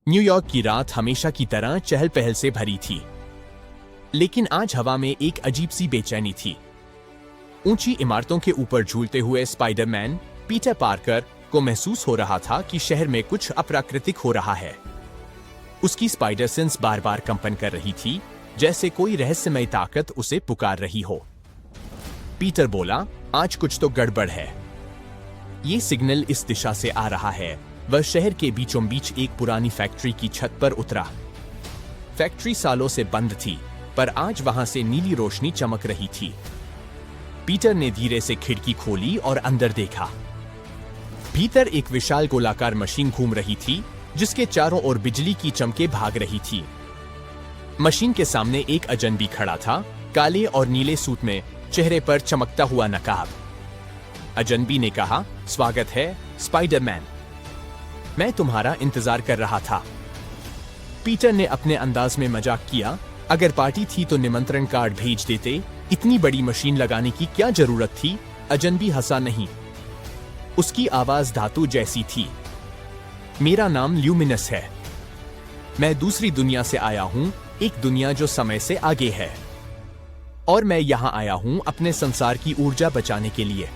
New York की रात हमेशा की तरह चहल पहल से भरी थी, लेकिन आज हवा में एक अजीब सी बेचैनी थी। ऊंची इमारतों के ऊपर झूलते हुए स्पाइडरमैन पीटर पार्कर को महसूस हो रहा था कि शहर में कुछ अप्राकृतिक हो रहा है। उसकी स्पाइडर सेंस बार बार कंपन कर रही थी, जैसे कोई रहस्यमय ताकत उसे पुकार रही हो। पीटर बोला, आज कुछ तो गड़बड़ है। ये सिग्नल इस दिशा से आ रहा है। वह शहर के बीचों बीच एक पुरानी फैक्ट्री की छत पर उतरा। फैक्ट्री सालों से बंद थी, पर आज वहां से नीली रोशनी चमक रही थी। पीटर ने धीरे से खिड़की खोली और अंदर देखा। भीतर एक विशाल गोलाकार मशीन घूम रही थी, जिसके चारों ओर बिजली की चमकें भाग रही थी। मशीन के सामने एक अजनबी खड़ा था, काले और नीले सूट में, चेहरे पर चमकता हुआ नकाब। अजनबी ने कहा, स्वागत है स्पाइडरमैन, मैं तुम्हारा इंतजार कर रहा था। पीटर ने अपने अंदाज में मजाक किया, अगर पार्टी थी तो निमंत्रण कार्ड भेज देते, इतनी बड़ी मशीन लगाने की क्या जरूरत थी। अजनबी हंसा नहीं। उसकी आवाज धातु जैसी थी। मेरा नाम ल्यूमिनस है। मैं दूसरी दुनिया से आया हूं, एक दुनिया जो समय से आगे है। और मैं यहां आया हूं अपने संसार की ऊर्जा बचाने के लिए।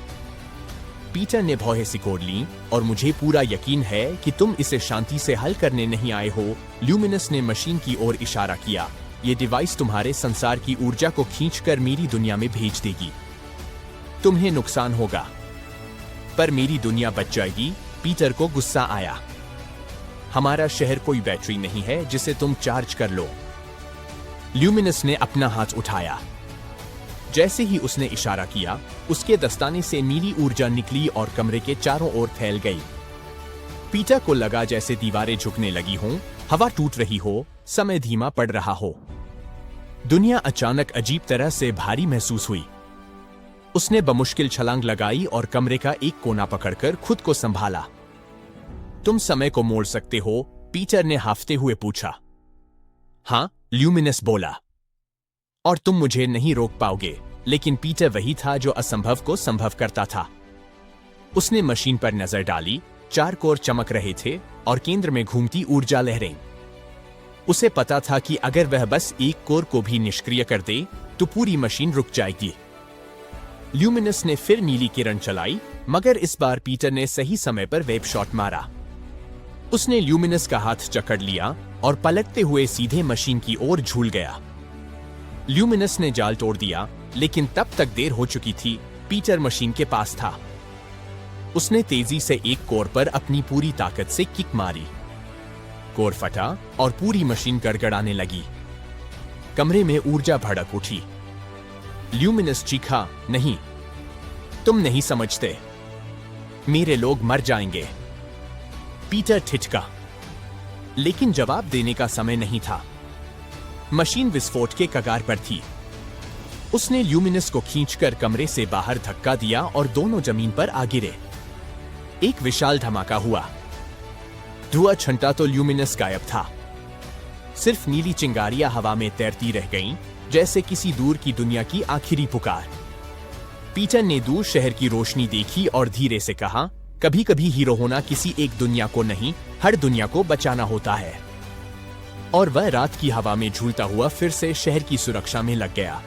पीटर ने भौहें सिकोड़ ली, और मुझे पूरा यकीन है कि तुम इसे शांति से हल करने नहीं आए हो। ल्यूमिनस ने मशीन की ओर इशारा किया। ये डिवाइस तुम्हारे संसार की ऊर्जा को खींचकर मेरी दुनिया में भेज देगी। तुम्हें नुकसान होगा, पर मेरी दुनिया बच जाएगी। पीटर को गुस्सा आया। हमारा शहर कोई बैटरी नहीं है जिसे तुम चार्ज कर लो। ल्यूमिनस ने अपना हाथ उठाया। जैसे ही उसने इशारा किया, उसके दस्ताने से नीली ऊर्जा निकली और कमरे के चारों ओर फैल गई। पीटर को लगा जैसे दीवारें झुकने लगी हों, हवा टूट रही हो, समय धीमा पड़ रहा हो। दुनिया अचानक अजीब तरह से भारी महसूस हुई। उसने बमुश्किल छलांग लगाई और कमरे का एक कोना पकड़कर खुद को संभाला। तुम समय को मोड़ सकते हो? पीटर ने हाफते हुए पूछा। हाँ, ल्यूमिनस बोला, और तुम मुझे नहीं रोक पाओगे। लेकिन पीटर वही था जो असंभव को संभव करता था। उसने मशीन पर नजर डाली। चार कोर चमक रहे थे और केंद्र में घूमती ऊर्जा लहरें। उसे पता था कि अगर वह बस एक कोर को भी निष्क्रिय कर दे तो पूरी मशीन रुक जाएगी। ल्यूमिनस ने फिर नीली किरण चलाई, मगर इस बार पीटर ने सही समय पर वेब शॉट मारा। उसने ल्यूमिनस का हाथ जकड़ लिया और पलटते हुए सीधे मशीन की ओर झूल गया। ल्यूमिनस ने जाल तोड़ दिया, लेकिन तब तक देर हो चुकी थी। पीटर मशीन के पास था। उसने तेजी से एक कोर पर अपनी पूरी ताकत से किक मारी। कोर फटा और पूरी मशीन गड़गड़ाने लगी। कमरे में ऊर्जा भड़क उठी। ल्यूमिनस चीखा, नहीं, तुम नहीं समझते, मेरे लोग मर जाएंगे। पीटर ठिठका, लेकिन जवाब देने का समय नहीं था। मशीन विस्फोट के कगार पर थी। उसने ल्यूमिनस को खींचकर कमरे से बाहर धक्का दिया और दोनों जमीन पर आ गिरे। एक विशाल धमाका हुआ। धुआं छंटा तो ल्यूमिनस गायब था। सिर्फ नीली चिंगारियां हवा में तैरती रह गईं, जैसे किसी दूर की दुनिया की आखिरी पुकार। पीटर ने दूर शहर की रोशनी देखी और धीरे से कहा, कभी कभी हीरो होना किसी एक दुनिया को नहीं, हर दुनिया को बचाना होता है। और वह रात की हवा में झूलता हुआ फिर से शहर की सुरक्षा में लग गया।